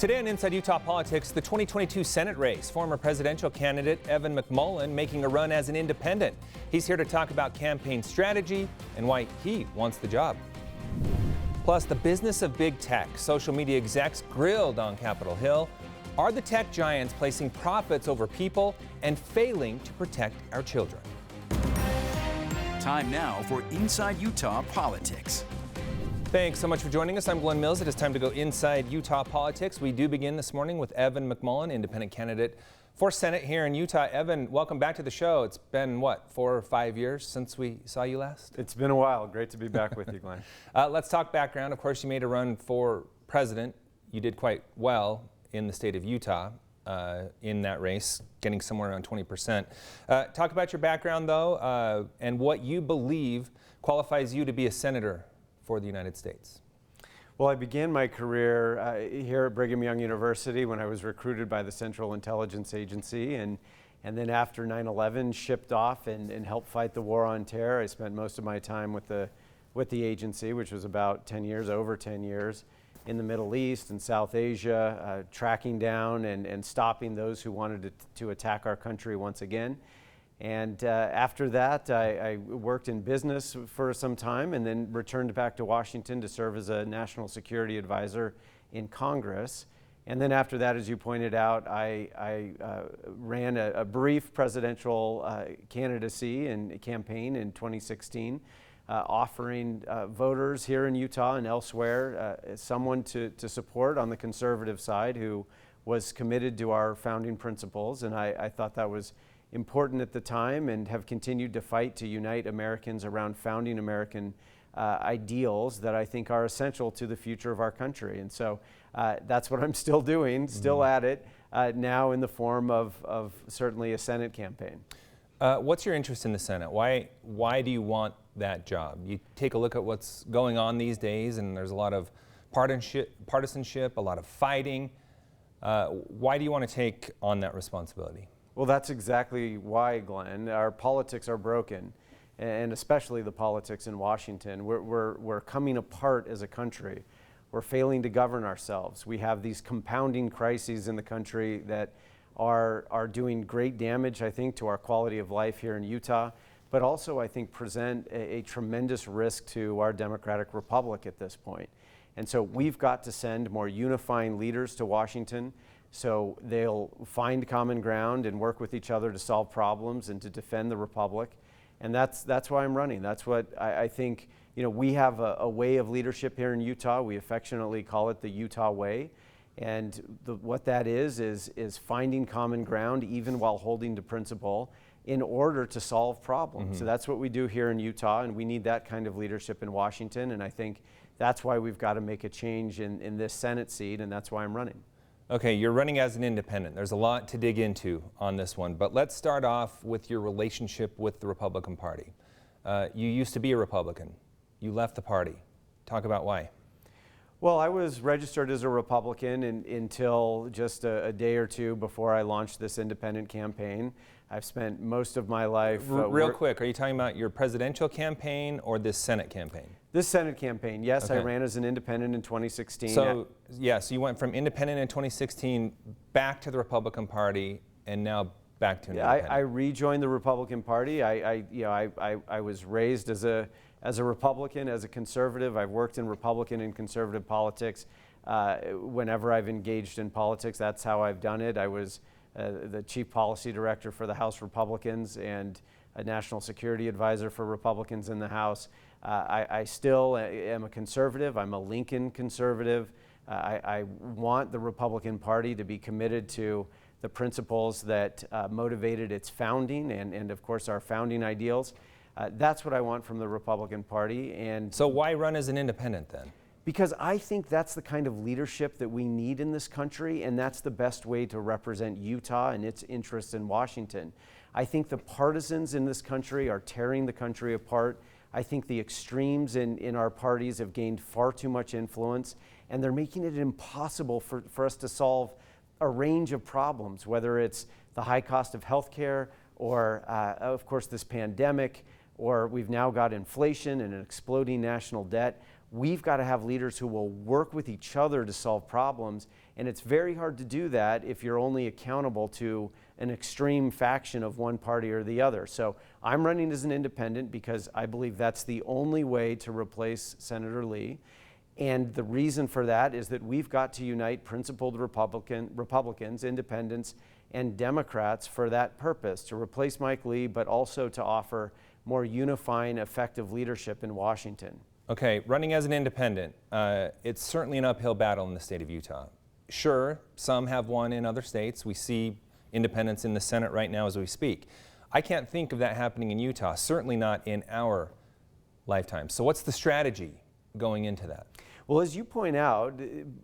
Today on Inside Utah Politics, the 2022 Senate race. Former presidential candidate Evan Mcmullen making a run as an independent. He's here to talk about campaign strategy and why he wants the job. Plus, the business of big tech. Social media execs grilled on Capitol Hill. Are the tech giants placing profits over people and failing to protect our children? Time now for Inside Utah Politics. Thanks so much for joining us. I'm Glenn Mills. It is time to go inside Utah politics. We do begin this morning with Evan Mcmullen, independent candidate for Senate here in Utah. Evan, welcome back to the show. It's been, 4 or 5 years since we saw you last? It's been a while. Great to be back with you, Glenn. Let's talk background. Of course, you made a run for president. You did quite well in the state of Utah in that race, getting somewhere around 20%. Talk about your background, though, and what you believe qualifies you to be a senator for the United States. Well, I began my career here at Brigham Young University when I was recruited by the Central Intelligence Agency, and then after 9/11 shipped off and helped fight the war on terror. I spent most of my time with the agency, which was about 10 years, over 10 years, in the Middle East and South Asia, tracking down and stopping those who wanted to attack our country once again. And after that, I worked in business for some time and then returned back to Washington to serve as a national security advisor in Congress. And then after that, as you pointed out, I ran a brief presidential candidacy and campaign in 2016, offering voters here in Utah and elsewhere someone to support on the conservative side who was committed to our founding principles. And I thought that was important at the time and have continued to fight to unite Americans around founding American ideals that I think are essential to the future of our country. And so that's what I'm still doing, still at it, now in the form of certainly a Senate campaign. What's your interest in the Senate? Why do you want that job? You take a look at what's going on these days, and there's a lot of partisanship, a lot of fighting. Why do you want to take on that responsibility? Well, that's exactly why, Glenn. Our politics are broken, and especially the politics in Washington. We're coming apart as a country. We're failing to govern ourselves. We have these compounding crises in the country that are doing great damage, I think, to our quality of life here in Utah, but also, I think, present a tremendous risk to our democratic republic at this point. And so we've got to send more unifying leaders to Washington so they'll find common ground and work with each other to solve problems and to defend the republic. And that's why I'm running. That's what I think, we have a way of leadership here in Utah. We affectionately call it the Utah way. And what that is finding common ground even while holding to principle in order to solve problems. So that's what we do here in Utah, and we need that kind of leadership in Washington. And I think that's why we've got to make a change in this Senate seat, and that's why I'm running. Okay, you're running as an independent. There's a lot to dig into on this one, but let's start off with your relationship with the Republican Party. You used to be a Republican. You left the party. Talk about why. Well, I was registered as a Republican until just a day or two before I launched this independent campaign. I've spent most of my life... Real quick, are you talking about your presidential campaign or this Senate campaign? This Senate campaign, yes. Okay. I ran as an independent in 2016. So you wwent from independent in 2016 back to the Republican Party and now back to an independent. I rejoined the Republican Party. I was raised as a Republican, as a conservative. I've worked in Republican and conservative politics. Whenever I've engaged in politics, that's how I've done it. I was the chief policy director for the House Republicans and a national security advisor for Republicans in the House. I still am a conservative. I'm a Lincoln conservative. I want the Republican Party to be committed to the principles that motivated its founding and of course, our founding ideals. That's what I want from the Republican Party. And so why run as an independent then? Because I think that's the kind of leadership that we need in this country, and that's the best way to represent Utah and its interests in Washington. I think the partisans in this country are tearing the country apart. I think the extremes in our parties have gained far too much influence, and they're making it impossible for us to solve a range of problems, whether it's the high cost of health care or, of course, this pandemic, or we've now got inflation and an exploding national debt. we've got to have leaders who will work with each other to solve problems. And it's very hard to do that if you're only accountable to an extreme faction of one party or the other. So I'm running as an independent because I believe that's the only way to replace Senator Lee. And the reason for that is that we've got to unite principled Republicans, independents, and Democrats for that purpose, to replace Mike Lee, but also to offer more unifying, effective leadership in Washington. Okay, running as an independent, it's certainly an uphill battle in the state of Utah. Sure, some have won in other states. We see independents in the Senate right now as we speak. I can't think of that happening in Utah, certainly not in our lifetime. So what's the strategy going into that? Well, as you point out,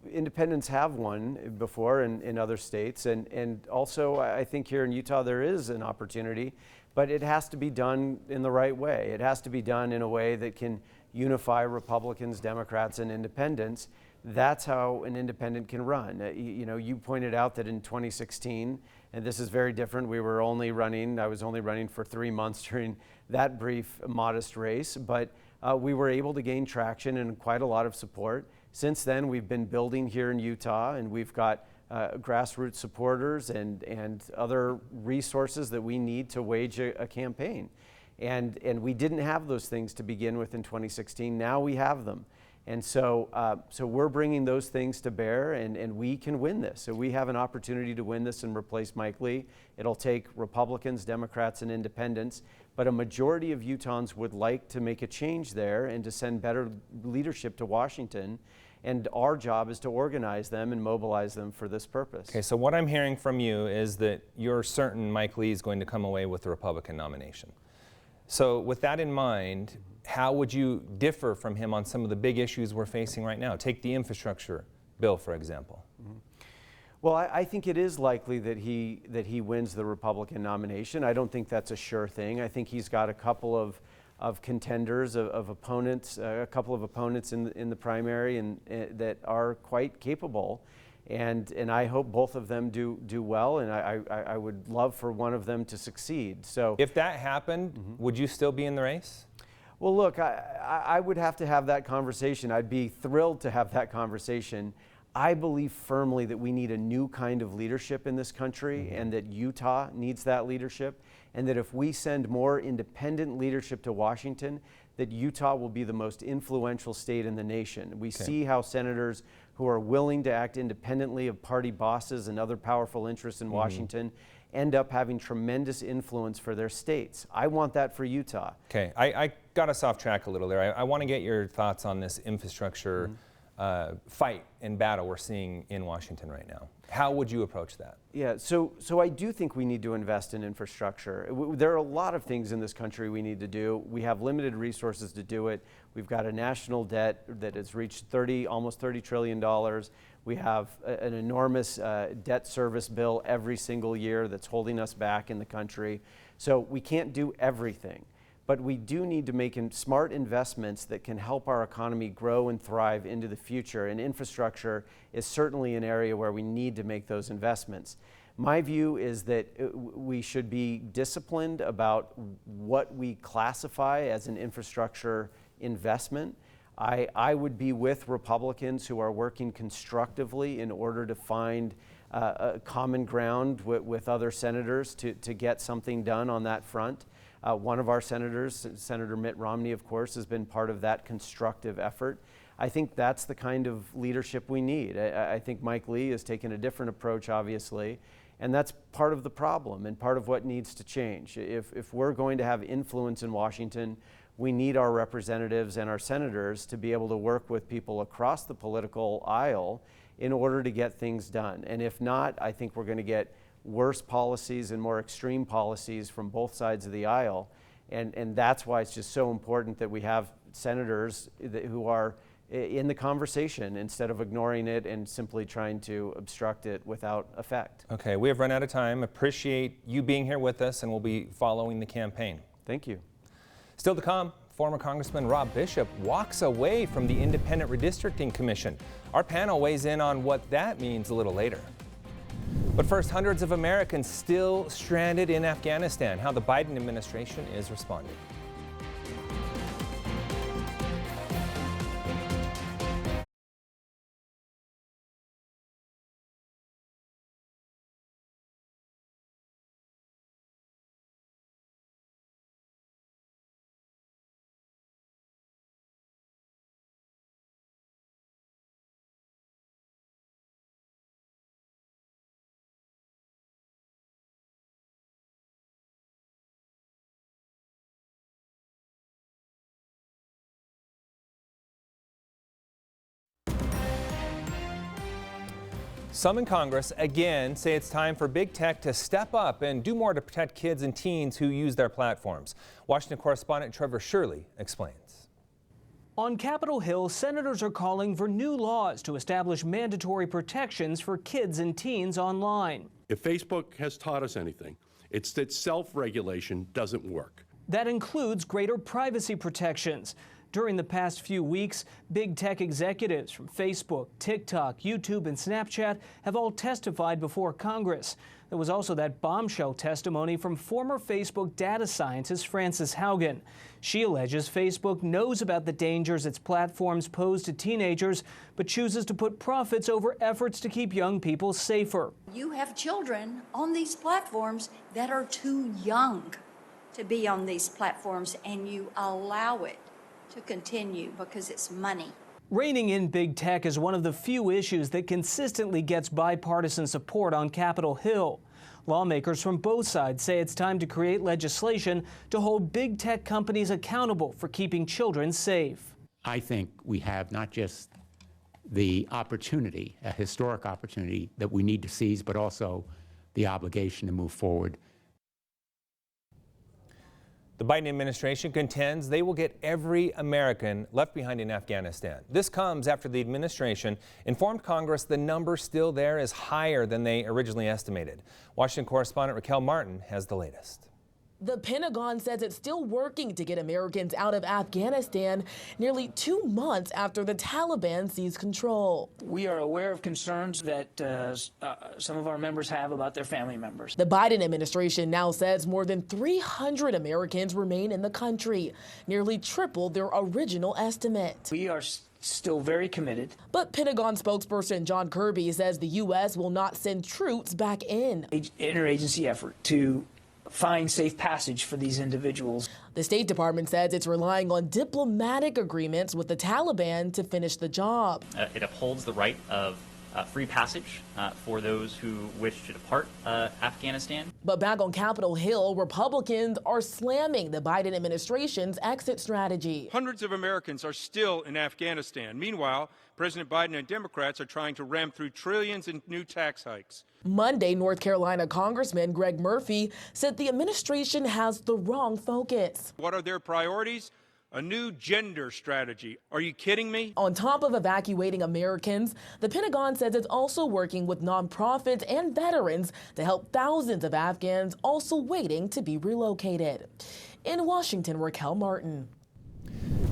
independents have won before in other states, and also I think here in Utah there is an opportunity, but it has to be done in the right way. It has to be done in a way that can unify Republicans, Democrats, and independents. That's how an independent can run. You pointed out that in 2016, and this is very different, I was only running for 3 months during that brief, modest race, but we were able to gain traction and quite a lot of support. Since then, we've been building here in Utah, and we've got grassroots supporters and other resources that we need to wage a campaign. And we didn't have those things to begin with in 2016. Now we have them. And so we're bringing those things to bear, and we can win this. So we have an opportunity to win this and replace Mike Lee. It'll take Republicans, Democrats, and independents, but a majority of Utahns would like to make a change there and to send better leadership to Washington. And our job is to organize them and mobilize them for this purpose. Okay, so what I'm hearing from you is that you're certain Mike Lee is going to come away with the Republican nomination. So with that in mind, how would you differ from him on some of the big issues we're facing right now? Take the infrastructure bill, for example. Mm-hmm. Well, I think it is likely that he wins the Republican nomination. I don't think that's a sure thing. I think he's got a couple of contenders, of opponents, a couple of opponents in the primary and that are quite capable. And I hope both of them do well, and I would love for one of them to succeed. So if that happened, would you still be in the race? Well, look, I would have to have that conversation. I'd be thrilled to have that conversation. I believe firmly that we need a new kind of leadership in this country, and that Utah needs that leadership, and that if we send more independent leadership to Washington, that Utah will be the most influential state in the nation. We see how senators who are willing to act independently of party bosses and other powerful interests in Washington end up having tremendous influence for their states. I want that for Utah. Okay, I got us off track a little there. I want to get your thoughts on this infrastructure fight and battle we're seeing in Washington right now. How would you approach that? Yeah, so I do think we need to invest in infrastructure. There are a lot of things in this country we need to do. We have limited resources to do it. We've got a national debt that has reached almost $30 trillion. We have an enormous debt service bill every single year that's holding us back in the country. So we can't do everything. But we do need to make smart investments that can help our economy grow and thrive into the future. And infrastructure is certainly an area where we need to make those investments. My view is that we should be disciplined about what we classify as an infrastructure investment. I would be with Republicans who are working constructively in order to find a common ground with other senators to get something done on that front. One of our senators, Senator Mitt Romney, of course, has been part of that constructive effort. I think that's the kind of leadership we need. I think Mike Lee has taken a different approach, obviously, and that's part of the problem and part of what needs to change. If we're going to have influence in Washington, we need our representatives and our senators to be able to work with people across the political aisle in order to get things done. And if not, I think we're going to get worse policies and more extreme policies from both sides of the aisle. And that's why it's just so important that we have senators who are in the conversation instead of ignoring it and simply trying to obstruct it without effect. Okay, we have run out of time. Appreciate you being here with us, and we'll be following the campaign. Thank you. Still to come, former Congressman Rob Bishop walks away from the Independent Redistricting Commission. Our panel weighs in on what that means a little later. But first, hundreds of Americans still stranded in Afghanistan, how the Biden administration is responding. Some in Congress again say it's time for big tech to step up and do more to protect kids and teens who use their platforms. Washington correspondent Trevor Shirley explains. On Capitol Hill, senators are calling for new laws to establish mandatory protections for kids and teens online. If Facebook has taught us anything, it's that self-regulation doesn't work. That includes greater privacy protections. During the past few weeks, big tech executives from Facebook, TikTok, YouTube, and Snapchat have all testified before Congress. There was also that bombshell testimony from former Facebook data scientist Frances Haugen. She alleges Facebook knows about the dangers its platforms pose to teenagers, but chooses to put profits over efforts to keep young people safer. You have children on these platforms that are too young to be on these platforms, and you allow it to continue because it's money. Reining in big tech is one of the few issues that consistently gets bipartisan support on Capitol Hill. Lawmakers from both sides say it's time to create legislation to hold big tech companies accountable for keeping children safe. I think we have not just the opportunity, a historic opportunity that we need to seize, but also the obligation to move forward. The Biden administration contends they will get every American left behind in Afghanistan. This comes after the administration informed Congress the number still there is higher than they originally estimated. Washington correspondent Raquel Martin has the latest. The Pentagon says it's still working to get Americans out of Afghanistan nearly 2 months after the Taliban seized control. We are aware of concerns that some of our members have about their family members. The Biden administration now says more than 300 Americans remain in the country, nearly triple their original estimate. We are still very committed. But Pentagon spokesperson John Kirby says the U.S. will not send troops back in. Interagency effort to find safe passage for these individuals. The State Department says it's relying on diplomatic agreements with the Taliban to finish the job. It upholds the right of free passage for those who wish to depart Afghanistan. But back on Capitol Hill, Republicans are slamming the Biden administration's exit strategy. Hundreds of Americans are still in Afghanistan. Meanwhile, President Biden and Democrats are trying to ram through trillions in new tax hikes. Monday, North Carolina Congressman Greg Murphy said the administration has the wrong focus. What are their priorities? A new gender strategy. Are you kidding me? On top of evacuating Americans, the Pentagon says it's also working with nonprofits and veterans to help thousands of Afghans also waiting to be relocated. In Washington, Raquel Martin.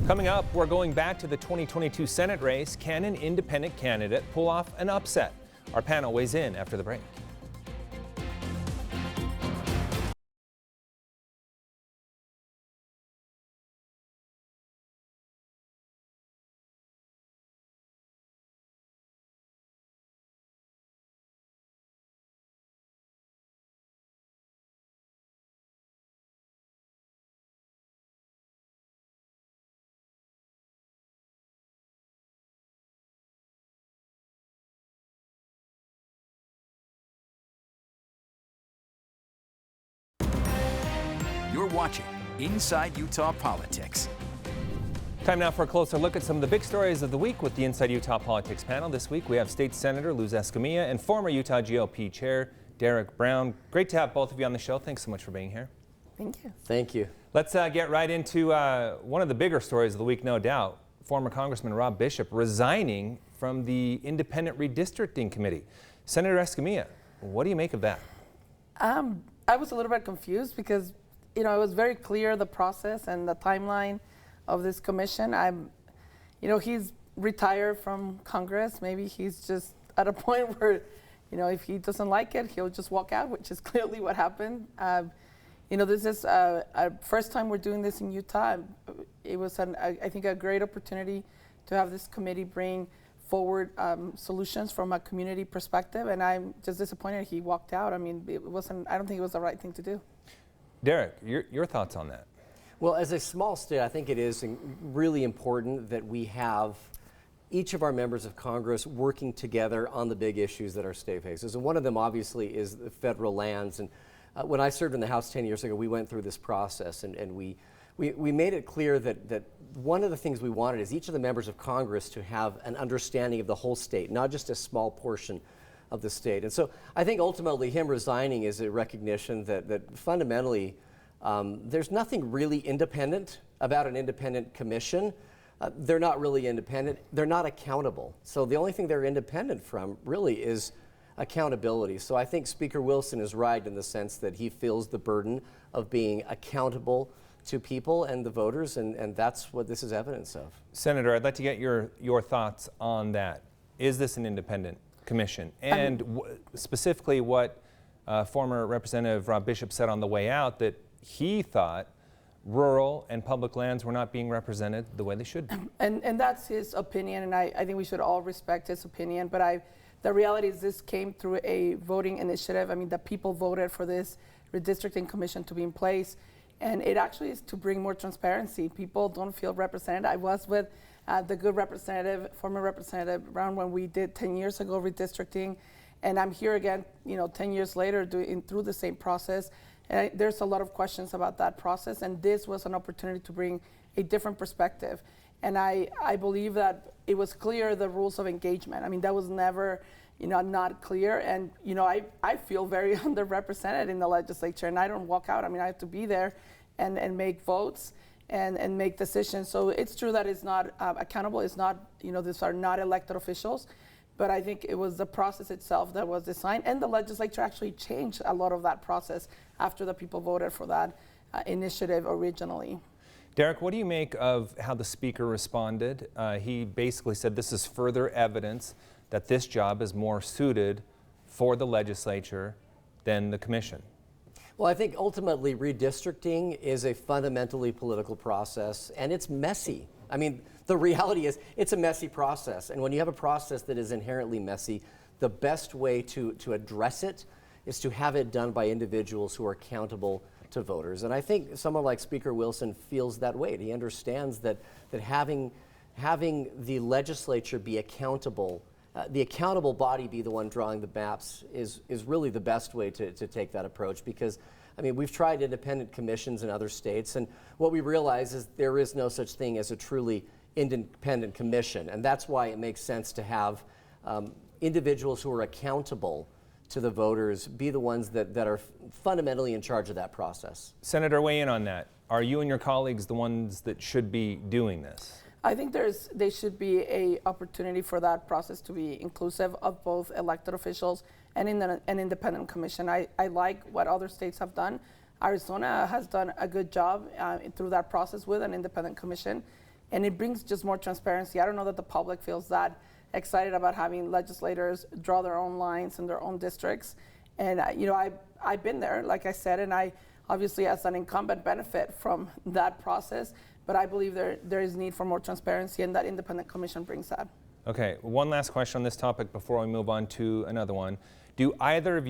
Coming up, we're going back to the 2022 Senate race. Can an independent candidate pull off an upset? Our panel weighs in after the break. You're watching Inside Utah Politics. Time now for a closer look at some of the big stories of the week with the Inside Utah Politics panel. This week we have State Senator Luz Escamilla and former Utah GOP Chair Derek Brown. Great to have both of you on the show. Thanks so much for being here. Thank you. Thank you. Let's get right into one of the bigger stories of the week, no doubt. Former Congressman Rob Bishop resigning from the Independent Redistricting Committee. Senator Escamilla, what do you make of that? I was a little bit confused because, it was very clear the process and the timeline of this commission. He's retired from Congress. Maybe he's just at a point where, if he doesn't like it, he'll just walk out, which is clearly what happened. This is our first time we're doing this in Utah. It was, I think, a great opportunity to have this committee bring forward solutions from a community perspective, and I'm just disappointed he walked out. I mean, I don't think it was the right thing to do. Derek, your thoughts on that? Well, as a small state, I think it is really important that we have each of our members of Congress working together on the big issues that our state faces. And one of them, obviously, is the federal lands. And when I served in the House 10 years ago, we went through this process, and we made it clear that one of the things we wanted is each of the members of Congress to have an understanding of the whole state, not just a small portion the state. And so I think ultimately him resigning is a recognition that fundamentally there's nothing really independent about an independent commission. They're not really independent. They're not accountable. So the only thing they're independent from really is accountability. So I think Speaker Wilson is right in the sense that he feels the burden of being accountable to people and the voters, and that's what this is evidence of. Senator, I'd like to get your thoughts on that. Is this an independent commission? And specifically what former Representative Rob Bishop said on the way out, that he thought rural and public lands were not being represented the way they should be. And that's his opinion, and I think we should all respect his opinion, but the reality is this came through a voting initiative. I mean, the people voted for this redistricting commission to be in place, and it actually is to bring more transparency. People don't feel represented. I was with the good representative, former Representative Brown, when we did 10 years ago redistricting, and I'm here again, 10 years later through the same process. And there's a lot of questions about that process, and this was an opportunity to bring a different perspective. And I believe that it was clear the rules of engagement. I mean, that was never, not clear. And, I feel very underrepresented in the legislature, and I don't walk out. I mean, I have to be there and make votes and make decisions. So it's true that it's not accountable. It's not, these are not elected officials. But I think it was the process itself that was designed, and the legislature actually changed a lot of that process after the people voted for that initiative originally. Derek, what do you make of how the Speaker responded? He basically said this is further evidence that this job is more suited for the legislature than the commission. Well, I think ultimately redistricting is a fundamentally political process, and it's messy. I mean, the reality is it's a messy process, and when you have a process that is inherently messy, the best way to address it is to have it done by individuals who are accountable to voters. And I think someone like Speaker Wilson feels that way. He understands that having the legislature be accountable, the accountable body be the one drawing the maps is really the best way to take that approach, because I mean, we've tried independent commissions in other states, and what we realize is there is no such thing as a truly independent commission, and that's why it makes sense to have individuals who are accountable to the voters be the ones that are fundamentally in charge of that process. Senator, weigh in on that. Are you and your colleagues the ones that should be doing this? I think there should be an opportunity for that process to be inclusive of both elected officials and in an independent commission. I like what other states have done. Arizona has done a good job through that process with an independent commission, and it brings just more transparency. I don't know that the public feels that excited about having legislators draw their own lines in their own districts. And I've been there, like I said, and I obviously as an incumbent benefit from that process. But I believe there is need for more transparency, and that independent commission brings that. Okay, one last question on this topic before we move on to another one. Have either of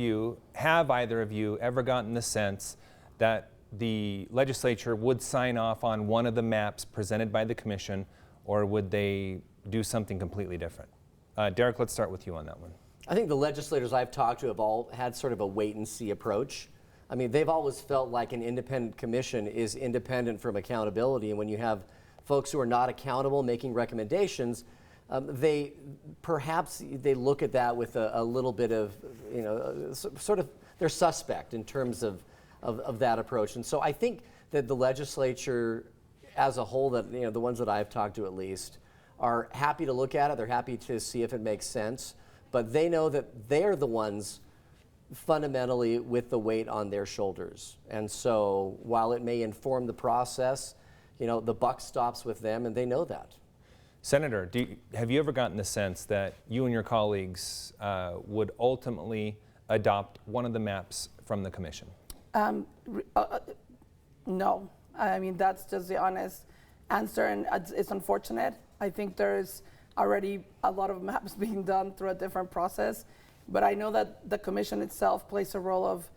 you ever gotten the sense that the legislature would sign off on one of the maps presented by the commission, or would they do something completely different? Derek, let's start with you on that one. I think the legislators I've talked to have all had sort of a wait-and-see approach. I mean, they've always felt like an independent commission is independent from accountability, and when you have folks who are not accountable making recommendations, they look at that with a little bit of, sort of, they're suspect in terms of that approach. And so I think that the legislature as a whole, that the ones that I've talked to at least, are happy to look at it. They're happy to see if it makes sense, but they know that they're the ones fundamentally with the weight on their shoulders. And so while it may inform the process, the buck stops with them, and they know that. Senator, have you ever gotten the sense that you and your colleagues would ultimately adopt one of the maps from the commission? No. I mean, that's just the honest answer, and it's unfortunate. I think there's already a lot of maps being done through a different process. But I know that the commission itself plays a role of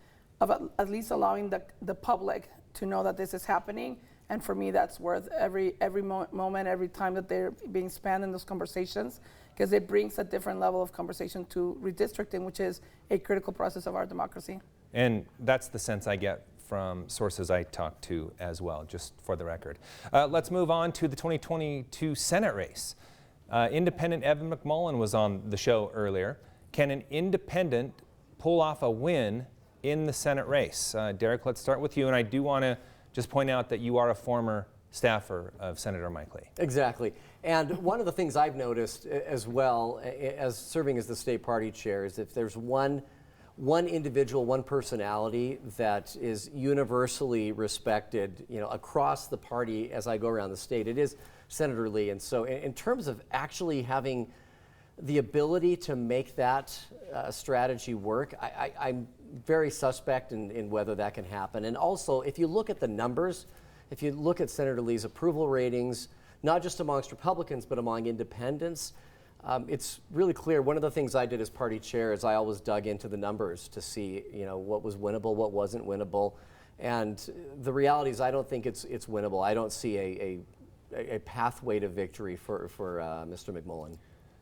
at least allowing the public to know that this is happening. And for me, that's worth every moment, every time that they're being spent in those conversations, because it brings a different level of conversation to redistricting, which is a critical process of our democracy. And that's the sense I get from sources I talked to as well, just for the record. Let's move on to the 2022 Senate race. Independent Evan Mcmullen was on the show earlier. Can an independent pull off a win in the Senate race? Derek, let's start with you. And I do want to just point out that you are a former staffer of Senator Mike Lee. Exactly. And one of the things I've noticed as well as serving as the state party chair is if there's one individual, one personality that is universally respected, across the party as I go around the state, it is Senator Lee. And so in terms of actually having the ability to make that strategy work, I'm very suspect in whether that can happen. And also, if you look at the numbers, if you look at Senator Lee's approval ratings, not just amongst Republicans, but among independents, it's really clear. One of the things I did as party chair is I always dug into the numbers to see, what was winnable, what wasn't winnable. And the reality is I don't think it's winnable. I don't see a pathway to victory for Mr. Mcmullen.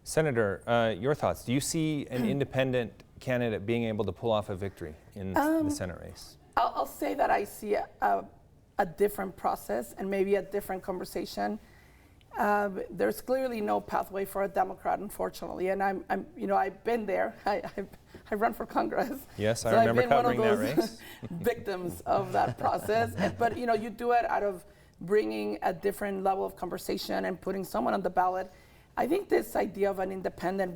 Senator, your thoughts. Do you see an independent candidate being able to pull off a victory in the Senate race? I'll say that I see a different process and maybe a different conversation. There's clearly no pathway for a Democrat, unfortunately, and I've been there. I run for Congress. Yes, so I remember covering that I've been one of those race. victims of that process. But you do it out of bringing a different level of conversation and putting someone on the ballot. I think this idea of an independent,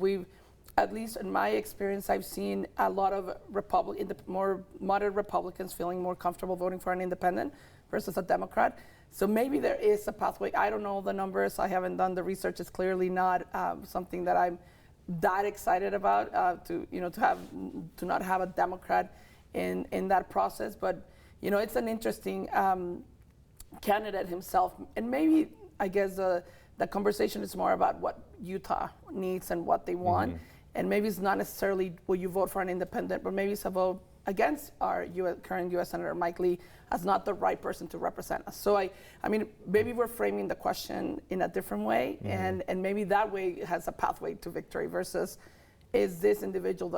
at least in my experience, I've seen a lot of more moderate Republicans feeling more comfortable voting for an independent versus a Democrat. So maybe there is a pathway. I don't know the numbers. I haven't done the research. It's clearly not something that I'm that excited about to not have a Democrat in that process. But it's an interesting candidate himself, and maybe I guess the conversation is more about what Utah needs and what they want. Mm-hmm. And maybe it's not necessarily will you vote for an independent, but maybe it's a vote against our current U.S. Senator Mike Lee as not the right person to represent us. So I mean, maybe we're framing the question in a different way, mm-hmm. and maybe that way has a pathway to victory versus is this individual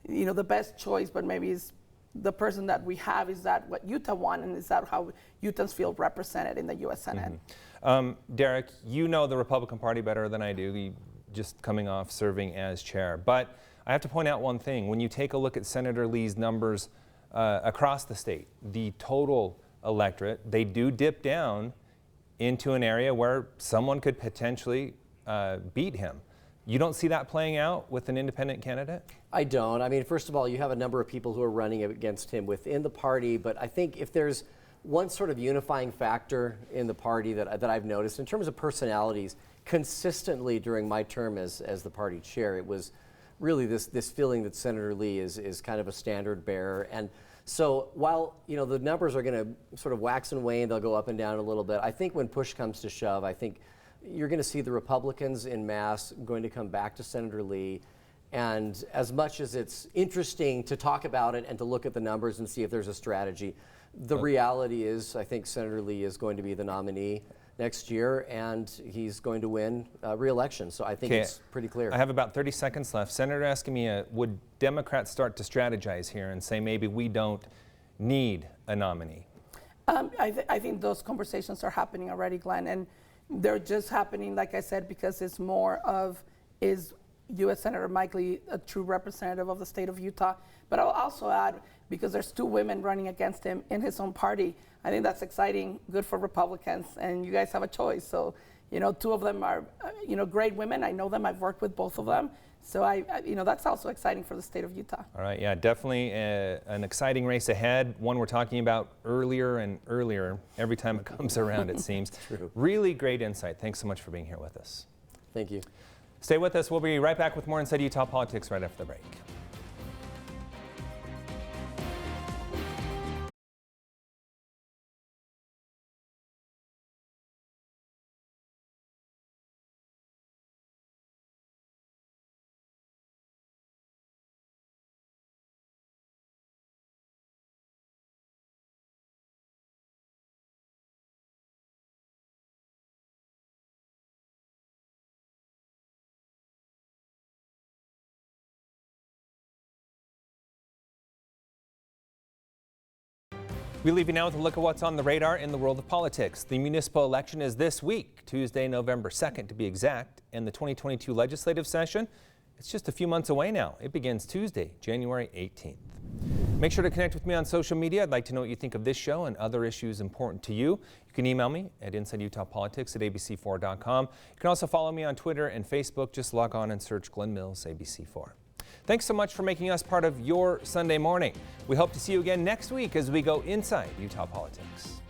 the best choice, but maybe is the person that we have, is that what Utah want, and is that how Utahns feel represented in the U.S. Senate? Mm-hmm. Derek, you know the Republican Party better than I do, just coming off serving as chair. But I have to point out one thing. When you take a look at Senator Lee's numbers across the state, the total electorate, they do dip down into an area where someone could potentially beat him. You don't see that playing out with an independent candidate? I don't. I mean, first of all, you have a number of people who are running against him within the party, but I think if there's one sort of unifying factor in the party that I've noticed in terms of personalities, consistently during my term as the party chair, it was really this feeling that Senator Lee is kind of a standard bearer. And so while the numbers are going to sort of wax and wane, they'll go up and down a little bit, I think when push comes to shove, I think you're going to see the Republicans en masse going to come back to Senator Lee. And as much as it's interesting to talk about it and to look at the numbers and see if there's a strategy, the reality is I think Senator Lee is going to be the nominee next year, and he's going to win re-election. So I think it's pretty clear. I have about 30 seconds left. Senator Escamilla, would Democrats start to strategize here and say maybe we don't need a nominee? I think those conversations are happening already, Glenn, and they're just happening, like I said, because it's more of, is U.S. Senator Mike Lee a true representative of the state of Utah? But I'll also add, because there's 2 women running against him in his own party, I think that's exciting, good for Republicans, and you guys have a choice. So, 2 of them are, great women. I know them. I've worked with both of them. So that's also exciting for the state of Utah. All right, yeah, definitely an exciting race ahead. One we're talking about earlier and earlier every time it comes around, it seems. True. Really great insight. Thanks so much for being here with us. Thank you. Stay with us. We'll be right back with more Inside Utah Politics right after the break. We leave you now with a look at what's on the radar in the world of politics. The municipal election is this week, Tuesday, November 2nd to be exact, and the 2022 legislative session It's just a few months away now. It begins Tuesday, January 18th. Make sure to connect with me on social media. I'd like to know what you think of this show and other issues important to you. You can email me at InsideUtahPolitics@abc4.com. You can also follow me on Twitter and Facebook. Just log on and search Glenn Mills ABC4. Thanks so much for making us part of your Sunday morning. We hope to see you again next week as we go inside Utah politics.